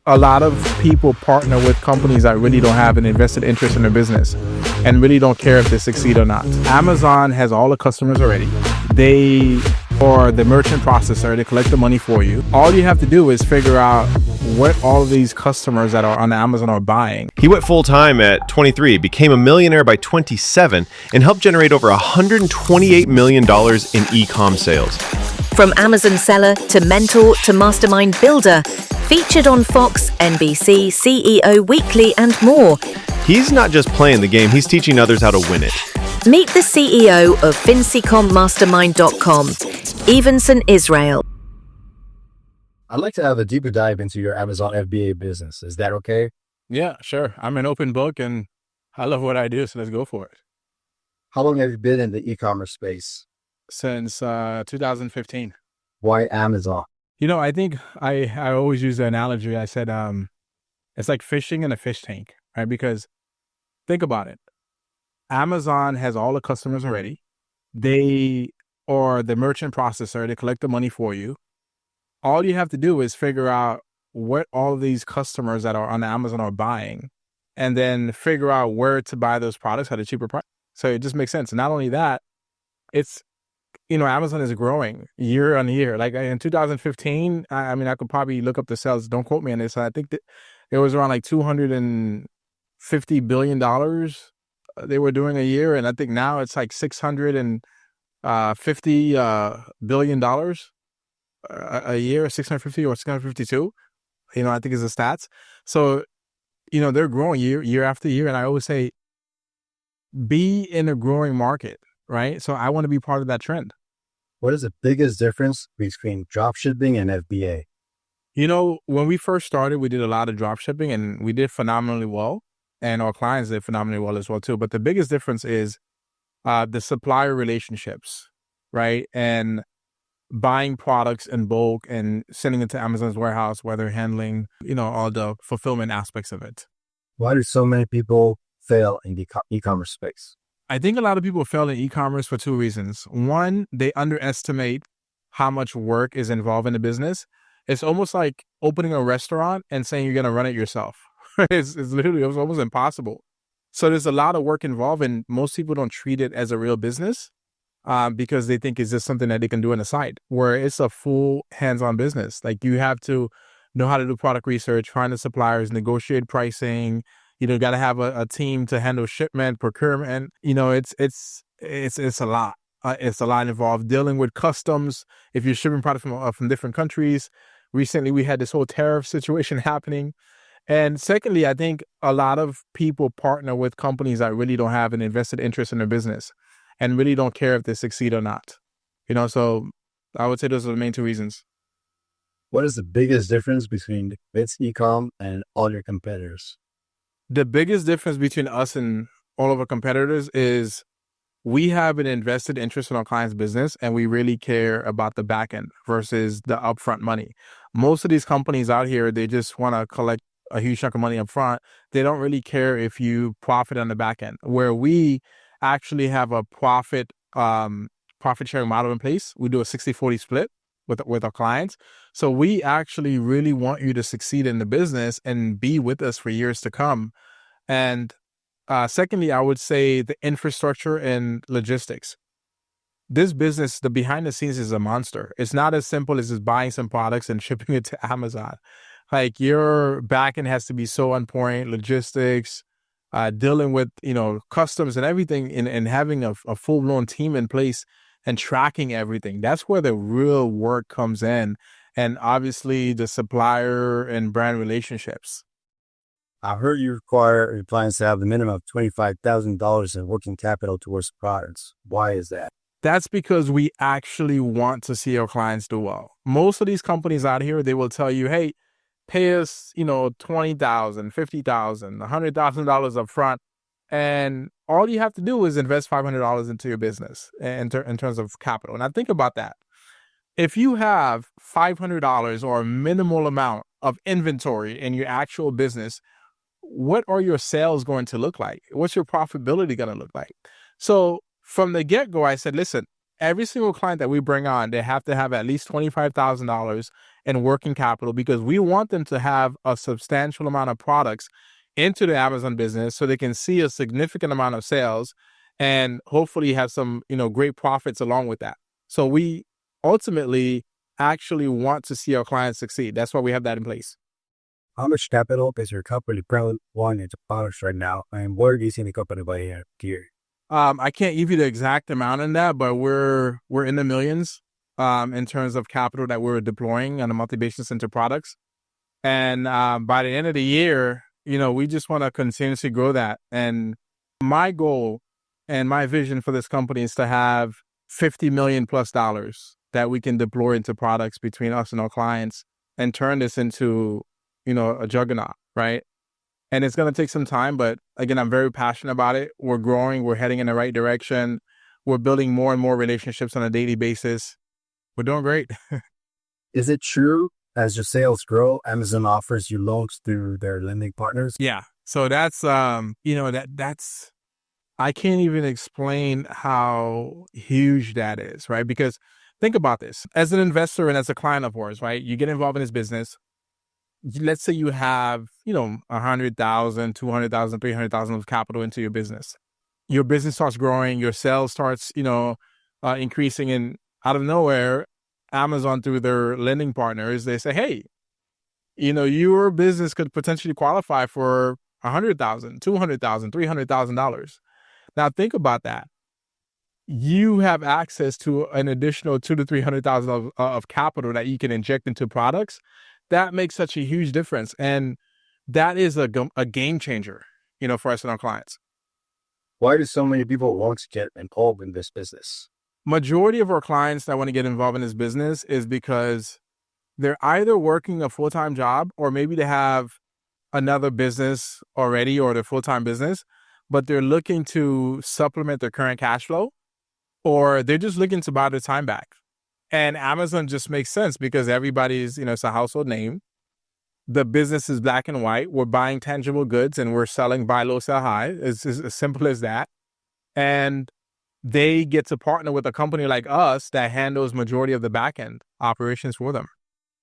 A lot of people partner with companies that really don't have an invested interest in their business and really don't care if they succeed or not. Amazon has all the customers already. They are the merchant processor. They collect the money for you. All you have to do is figure out what all of these customers that are on Amazon are buying. He went full-time at 23, became a millionaire by 27, and helped generate over $128 million in Ecom sales. From Amazon seller to mentor to mastermind builder, featured on Fox, NBC, CEO Weekly, and more. He's not just playing the game, he's teaching others how to win it. Meet the CEO of FinComMastermind.com, Evanson Israel. I'd like to have a deeper dive into your Amazon FBA business. Is that okay? Yeah, sure. I'm an open book and I love what I do, so let's go for it. How long have you been in the e-commerce space? Since 2015. Why Amazon? I think I always use the analogy. I said, it's like fishing in a fish tank, right? Because think about it. Amazon has all the customers already. They are the merchant processor. They collect the money for you. All you have to do is figure out what all of these customers that are on Amazon are buying, and then figure out where to buy those products at a cheaper price. So it just makes sense. And not only that, it's, Amazon is growing year on year. Like in 2015, I could probably look up the sales. Don't quote me on this. I think that it was around like $250 billion they were doing a year. And I think now it's like $650 billion a year, 650 or 652. I think is the stats. So, they're growing year after year. And I always say, be in a growing market. Right? So I want to be part of that trend. What is the biggest difference between dropshipping and FBA? When we first started, we did a lot of dropshipping and we did phenomenally well. And our clients did phenomenally well as well, too. But the biggest difference is the supplier relationships, right? And buying products in bulk and sending it to Amazon's warehouse, where they're handling, all the fulfillment aspects of it. Why do so many people fail in the e-commerce space? I think a lot of people fail in e-commerce for two reasons. One, they underestimate how much work is involved in the business. It's almost like opening a restaurant and saying you're going to run it yourself. It's almost impossible. So there's a lot of work involved, and most people don't treat it as a real business because they think it's just something that they can do on the side, where it's a full hands-on business. Like you have to know how to do product research, find the suppliers, negotiate pricing. Got to have a team to handle shipment, procurement. It's a lot. It's a lot involved. Dealing with customs if you're shipping products from different countries. Recently, we had this whole tariff situation happening. And secondly, I think a lot of people partner with companies that really don't have an invested interest in their business and really don't care if they succeed or not. So I would say those are the main two reasons. What is the biggest difference between Bits Ecom and all your competitors? The biggest difference between us and all of our competitors is we have an invested interest in our client's business and we really care about the back end versus the upfront money. Most of these companies out here, they just want to collect a huge chunk of money up front. They don't really care if you profit on the back end, where we actually have a profit sharing model in place. We do a 60-40 split with our clients. So we actually really want you to succeed in the business and be with us for years to come. And secondly, I would say the infrastructure and logistics. This business, the behind the scenes is a monster. It's not as simple as just buying some products and shipping it to Amazon. Like your back end has to be so on point, logistics, dealing with, customs and everything, and having a full-blown team in place and tracking everything. That's where the real work comes in. And obviously the supplier and brand relationships. I heard you require your clients to have the minimum of $25,000 in working capital towards products. Why is that? That's because we actually want to see our clients do well. Most of these companies out here, they will tell you, hey, pay us, $20,000, $50,000, $100,000 up front. And all you have to do is invest $500 into your business in terms of capital. And I think about that. If you have $500 or a minimal amount of inventory in your actual business, what are your sales going to look like? What's your profitability going to look like? So from the get-go, I said, listen, every single client that we bring on, they have to have at least $25,000 and working capital, because we want them to have a substantial amount of products into the Amazon business so they can see a significant amount of sales and hopefully have some, great profits along with that. So we ultimately actually want to see our clients succeed. That's why we have that in place. How much capital is your company currently pouring into products right now, and where do you see the company by here? I can't give you the exact amount in that, but we're in the millions in terms of capital that we're deploying on a monthly basis into products. And by the end of the year, we just want to continuously grow that. And my goal and my vision for this company is to have $50 million plus that we can deploy into products between us and our clients and turn this into, a juggernaut, right? And it's going to take some time, but again, I'm very passionate about it. We're growing. We're heading in the right direction. We're building more and more relationships on a daily basis. We're doing great. Is it true as your sales grow, Amazon offers you loans through their lending partners? Yeah. So that's, that's, I can't even explain how huge that is, right? Because think about this. As an investor and as a client of ours, right? You get involved in this business. Let's say you have, 100,000, 200,000, 300,000 of capital into your business. Your business starts growing, your sales starts, increasing, and out of nowhere, Amazon through their lending partners, they say, hey, your business could potentially qualify for $100,000, $200,000, $300,000. Now think about that. You have access to an additional $200,000 to $300,000 of capital that you can inject into products. That makes such a huge difference. And that is a game changer, for us and our clients. Why do so many people want to get involved in this business? Majority of our clients that want to get involved in this business is because they're either working a full-time job or maybe they have another business already or their full-time business, but they're looking to supplement their current cash flow, or they're just looking to buy their time back. And Amazon just makes sense because everybody's, it's a household name. The business is black and white. We're buying tangible goods and we're selling buy low, sell high. It's as simple as that. And they get to partner with a company like us that handles majority of the back end operations for them.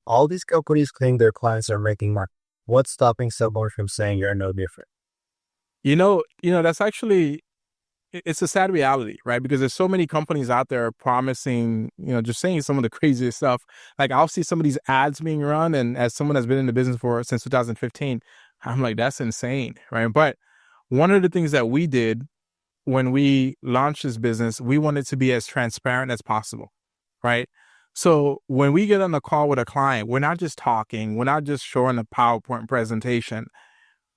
All these companies claim their clients are making money. What's stopping someone from saying you're no different? That's actually, it's a sad reality, right? Because there's so many companies out there promising, just saying some of the craziest stuff. Like I'll see some of these ads being run, and as someone that's been in the business since 2015, I'm like, that's insane, right? But one of the things that we did when we launched this business, we wanted to be as transparent as possible, right? So when we get on the call with a client, we're not just talking, we're not just showing a PowerPoint presentation.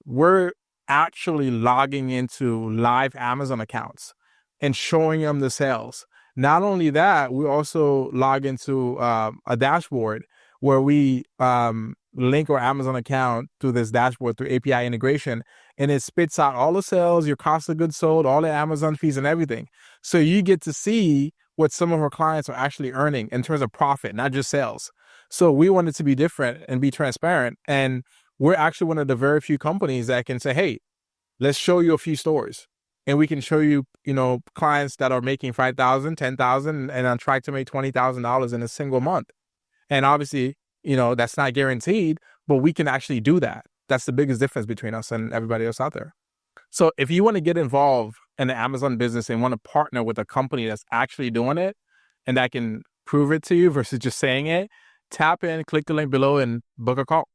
We're actually logging into live Amazon accounts and showing them the sales. Not only that, we also log into a dashboard where we link our Amazon account to this dashboard through API integration, and it spits out all the sales, your cost of goods sold, all the Amazon fees and everything. So you get to see what some of our clients are actually earning in terms of profit, not just sales. So we wanted to be different and be transparent. And we're actually one of the very few companies that can say, hey, let's show you a few stores. And we can show you, clients that are making $5,000, $10,000 and on track to make $20,000 in a single month. And obviously, that's not guaranteed, but we can actually do that. That's the biggest difference between us and everybody else out there. So if you want to get involved in the Amazon business and want to partner with a company that's actually doing it and that can prove it to you versus just saying it, tap in, click the link below and book a call.